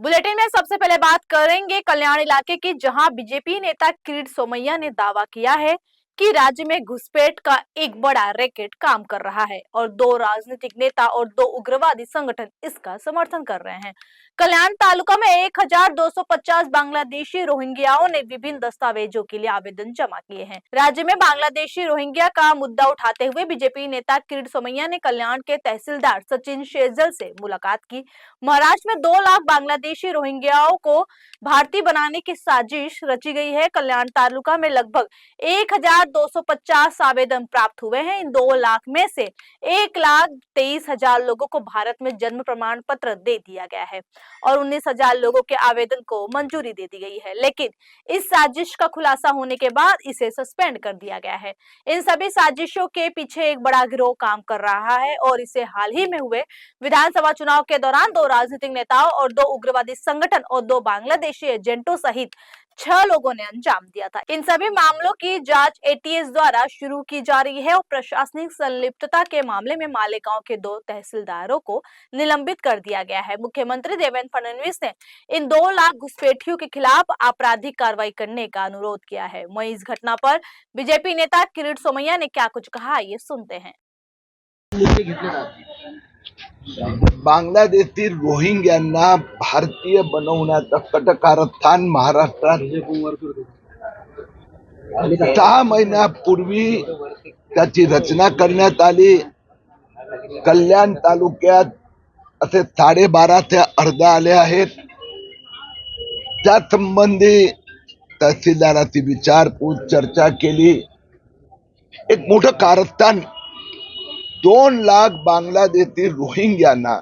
Bulletin में सबसे पहले बात करेंगे कल्याण इलाके की, जहां बीजेपी नेता किरीट सोमैया ने दावा किया है कि राज्य में घुसपैठ का एक बड़ा रैकेट काम कर रहा है और दो राजनीतिक नेता और दो उग्रवादी संगठन इसका समर्थन कर रहे हैं। कल्याण तालुका में 1250 बांग्लादेशी रोहिंग्याओं ने विभिन्न दस्तावेजों के लिए आवेदन जमा किए हैं। राज्य में बांग्लादेशी रोहिंग्या का मुद्दा उठाते हुए बीजेपी नेता किरीट सोमैया ने कल्याण के तहसीलदार सचिन शेजल से मुलाकात की। महाराष्ट्र में 2 लाख बांग्लादेशी रोहिंग्याओं को भारतीय बनाने की साजिश रची गई है। कल्याण तालुका में लगभग 1250 आवेदन प्राप्त हुए हैं। इन 2 लाख में से 1,23,000 लोगों को भारत में जन्म प्रमाण पत्र दे दिया गया है और 19,000 लोगों के आवेदन को मंजूरी दे दी गई है, लेकिन इस साजिश का खुलासा होने के बाद इसे सस्पेंड कर दिया गया है। इन सभी साजिशों के पीछे एक बड़ा गिरोह काम कर रहा है और इसे हाल ही में हुए विधानसभा चुनाव के दौरान 2 राजनीतिक नेताओं और 2 उग्रवादी संगठन और 2 बांग्लादेशी एजेंटों सहित 6 लोगों ने अंजाम दिया था। इन सभी मामलों की जांच एटीएस द्वारा शुरू की जा रही है और प्रशासनिक संलिप्तता के मामले में मालेगांव के 2 तहसीलदारों को निलंबित कर दिया गया है। मुख्यमंत्री देवेंद्र फडणवीस ने इन 2 लाख घुसपैठियों के खिलाफ आपराधिक कार्रवाई करने का अनुरोध किया है। वहीं इस घटना पर बीजेपी नेता किरीट सोमैया ने क्या कुछ कहा, ये सुनते हैं। बांगलादेशी रोहिंग्यांना भारतीय बनवण्याचं कटकारस्थान महाराष्ट्रात 6 महिन्यापूर्वी त्याची रचना करण्यात आली। कल्याण तालुक्यात असे 12.5 ते अर्ध आले आहेत। त्या संबंधी तहसीलदाराची विचारपूस चर्चा केली। एक मोठं कारस्थान 2 लाख बांगलादेशी रोहिंग्यांना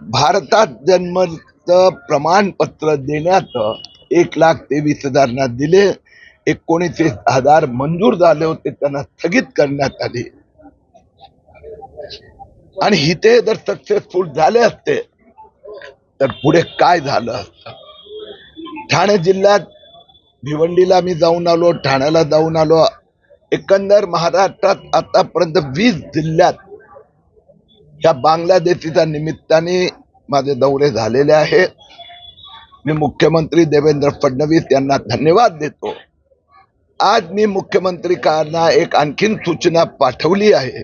भारतात जन्माचं प्रमाणपत्र देण्यात 1,23,000 दिले। 19,000 मंजूर झाले होते, त्यांना स्थगित करण्यात आले आणि इथे जर सक्सेसफुल झाले असते तर पुढे काय झालं असतं। ठाणे जिल्ह्यात भिवंडीला मी जाऊन आलो, ठाण्याला जाऊन आलो। एकंदर महाराष्ट्रात आतापर्यंत 20 जिल्ह्यात या बांगलादेशीच्या निमित्ताने माझे दौरे झालेले आहेत। मी मुख्यमंत्री देवेंद्र फडणवीस यांना धन्यवाद देतो। आज मी मुख्यमंत्र्यांना एक आणखीन सूचना पाठवली आहे,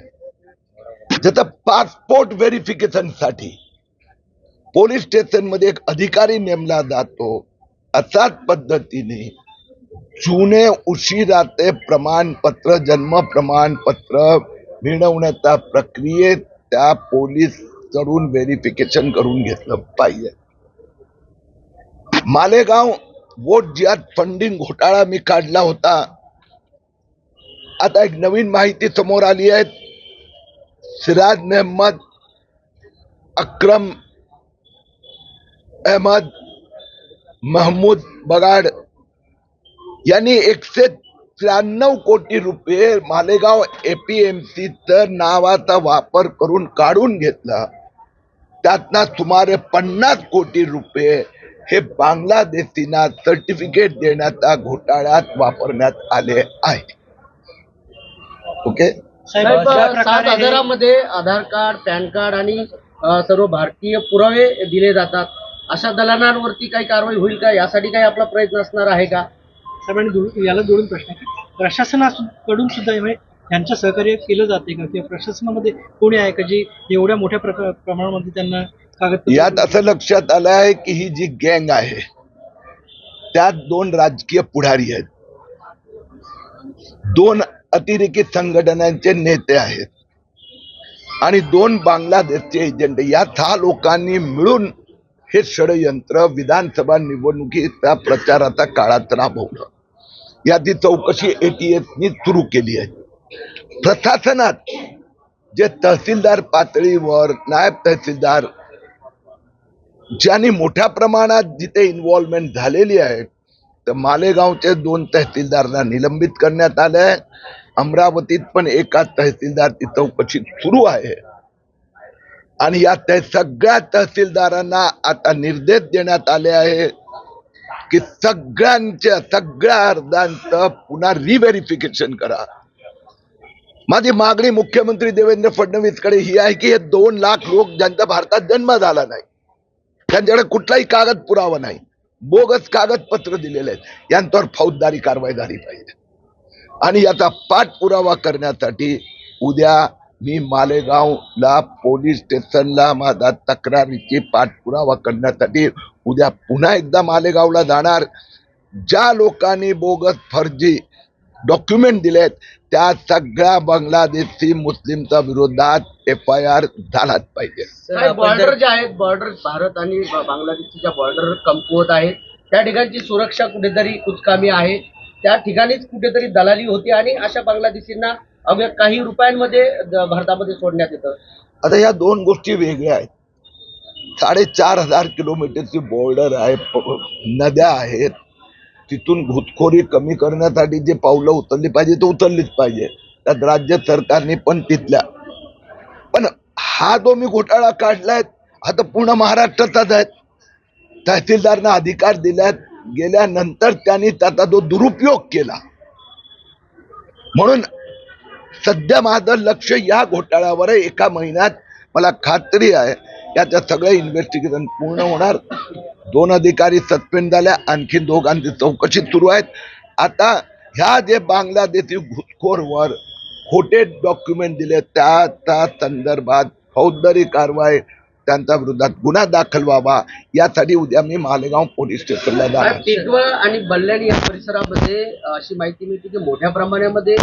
ज्याचा पासपोर्ट व्हेरिफिकेशन साठी पोलीस स्टेशन मध्ये एक अधिकारी नेमला जातो। अशाच पद्धतीने जुने उशिराचे प्रमाणपत्र, जन्म प्रमाणपत्र मिळवण्याच्या प्रक्रियेत त्या पोलीस कडून व्हेरिफिकेशन करून घेतलं पाहिजे। मालेगाव वोट जिहाद फंडिंग घोटाळा मी काढला होता। आता एक नवीन माहिती समोर आली आहे। सिराज मेहमद, अक्रम अहमद, महमूद बगाड यांनी 193 कोटी रुपये मालेगाव एपीएमसी नावाचा वापर करून काढून घेतला। त्यातना सुमारे 50 कोटी रुपये हे बांगलादेशींना सर्टिफिकेट देण्याचा घोटाळ्यात वापरण्यात आले आहे। ओके साहेब, 7,000मध्ये आधार कार्ड, पॅन कार्ड आणि सर्व भारतीय पुरावे दिले जातात। अशा दलालांवरती काही कारवाई होईल का? यासाठी काही आपला प्रयत्न असणार आहे का? साहेबांनी याला जोडून प्रश्न आहे की प्रशासनाकडून सुद्धा यांचं सहकार्य केलं जाते का, किंवा प्रशासनामध्ये कोणी आहे का जी एवढ्या मोठ्या प्रमाणामध्ये त्यांना कागदपत्र? यात असं लक्षात आलं आहे की ही जी गँग आहे त्यात 2 राजकीय पुढारी आहेत, 2 अतिरेकी संघटनांचे नेते आहेत आणि 2 बांगलादेशचे एजंट। या 6 लोकांनी मिळून हे षडयंत्र विधानसभा निवडणुकीच्या प्रचाराच्या काळात राबवलं। याची चौकशी एटीएसनी सुरू केली आहे। प्रशासनात जे तहसीलदार पातळीवर, नायब तहसीलदार ज्यांनी मोठ्या प्रमाणात जिथे इन्व्हॉल्वमेंट झालेली आहे, तर मालेगावचे 2 तहसीलदारांना निलंबित करण्यात आले। अमरावतीत पण एका तहसीलदारची चौकशी सुरू आहे आणि या सगळ्या तहसीलदारांना आता निर्देश देण्यात आले आहे की सगळ्या अर्जांचं पुन्हा रिव्हेरिफिकेशन करा। माझी मागणी मुख्यमंत्री देवेंद्र फडणवीस कडे ही आहे की हे 2 लाख लोक ज्यांचा भारतात जन्म झाला नाही, त्यांच्याकडे कुठलाही कागद पुरावा नाही, बोगस कागदपत्र दिलेले आहेत. यांच्यावर फौजदारी कारवाई झाली पाहिजे. आणि याचा पाठपुरावा करण्यासाठी उद्या मी मालेगावला पोलीस स्टेशनला माझा तक्रारीची पाठपुरावा करण्यासाठी उद्या पुन्हा एकदा मालेगावला जाणार. ज्या लोकांनी बोगस फर्जी डॉक्युमेंट दिलेत त्या सगळ्या बांगलादेशी मुस्लिमच्या विरोधात FIR झालाच पाहिजे. बॉर्डर जे आहेत, बॉर्डर भारत आणि बांगलादेशच्या बॉर्डर कमकुवत आहेत, त्या ठिकाणची सुरक्षा कुठेतरी कुचकामी आहे. त्या ठिकाणीच कुठेतरी दलाली होती आणि अशा बांगलादेशींना अवघ्या काही रुपयांमध्ये भारतामध्ये सोडण्यात येतं. आता या दोन गोष्टी वेगळ्या आहेत. 4,500 किलोमीटरची बॉर्डर आहे, नद्या आहेत. तिथून घुसखोरी कमी करण्यासाठी जे पावलं उचलली पाहिजे ते उचललीच पाहिजे. त्यात राज्य सरकारने पण तिथल्या, पण हा जो मी घोटाळा काढलाय हा तर पूर्ण महाराष्ट्राचाच आहे. तहसीलदारना अधिकार दिल्यात, गेल्यानंतर त्यांनी त्याचा जो दुरुपयोग केला. म्हणून सध्या माझं लक्ष या घोटाळ्यावर आहे. एका महिन्यात मला खात्री आहे याचं सगळं इन्व्हेस्टिगेशन पूर्ण होणार. 2 अधिकारी सस्पेंड झाल्या, आणखी 2 चौकशी सुरू आहेत. आता ह्या जे बांगलादेशी घुसखोरवर खोटे डॉक्युमेंट दिले त्या संदर्भात फौजदारी कारवाई त्यांच्या विरोधात गुन्हा दाखल व्हावा यासाठी उद्या मी मालेगाव पोलीस स्टेशनला जाणार. टिटवा आणि बल्ल्याणी या परिसरामध्ये अशी माहिती मिळते की मोठ्या प्रमाणामध्ये